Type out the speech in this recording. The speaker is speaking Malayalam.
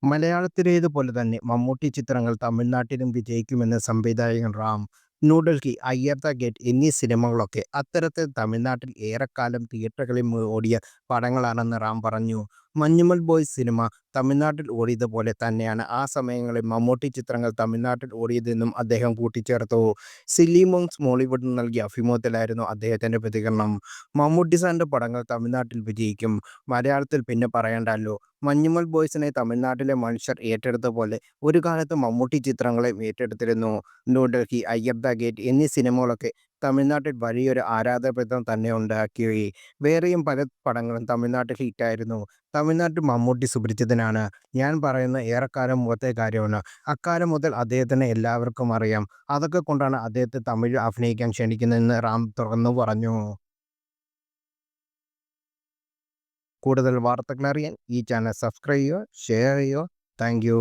മലയാളത്തിലേതുപോലെ തന്നെ മമ്മൂട്ടി ചിത്രങ്ങൾ തമിഴ്നാട്ടിലും വിജയിക്കുമെന്ന് സംവിധായകൻ റാം. ന്യൂഡൽഹി, അയ്യർ ദ ഗേറ്റ് എന്നീ സിനിമകളൊക്കെ അത്തരത്തിൽ തമിഴ്നാട്ടിൽ ഏറെക്കാലം തിയേറ്ററുകളിൽ ഓടിയ പടങ്ങളാണെന്ന് റാം പറഞ്ഞു. മഞ്ഞുമൽ ബോയ്സ് സിനിമ തമിഴ്നാട്ടിൽ ഓടിയതുപോലെ തന്നെയാണ് ആ സമയങ്ങളിൽ മമ്മൂട്ടി ചിത്രങ്ങൾ തമിഴ്നാട്ടിൽ ഓടിയതെന്നും അദ്ദേഹം കൂട്ടിച്ചേർത്തു. സില്ലി മോങ്സ് മോളിവുഡിന് നൽകിയ അഭിമുഖത്തിലായിരുന്നു അദ്ദേഹത്തിന്റെ പ്രതികരണം. മമ്മൂട്ടി സാറിന്റെ പടങ്ങൾ തമിഴ്നാട്ടിൽ വിജയിക്കും, മലയാളത്തിൽ പിന്നെ പറയണ്ടല്ലോ. മഞ്ഞുമൽ ബോയ്സിനെ തമിഴ്നാട്ടിലെ മനുഷ്യർ ഏറ്റെടുത്ത പോലെ ഒരു കാലത്ത് മമ്മൂട്ടി ചിത്രങ്ങളെയും ഏറ്റെടുത്തിരുന്നു. ന്യൂഡൽഹി, അയ്യർ ദ ഗേറ്റ് എന്നീ സിനിമകളൊക്കെ തമിഴ്നാട്ടിൽ വലിയൊരു ആരാധകവൃന്ദം തന്നെ ഉണ്ടാക്കി. വേറെയും പല പടങ്ങളും തമിഴ്നാട്ടിൽ ഹിറ്റായിരുന്നു. തമിഴ്നാട്ടിൽ മമ്മൂട്ടി സുപരിചിതനാണ്. ഞാൻ പറയുന്നത് ഏറെക്കാലം മുമ്പത്തെ കാര്യമാണ്. അക്കാലം മുതൽ അദ്ദേഹത്തിനെ എല്ലാവർക്കും അറിയാം. അതൊക്കെ കൊണ്ടാണ് അദ്ദേഹത്തെ തമിഴിൽ അഭിനയിക്കാൻ ക്ഷണിക്കുന്നതെന്ന് റാം തുറന്നു പറഞ്ഞു. കൂടുതൽ വാർത്തകൾ അറിയാൻ ഈ ചാനൽ സബ്സ്ക്രൈബ് ചെയ്യുക, ഷെയർ ചെയ്യുക. Thank you.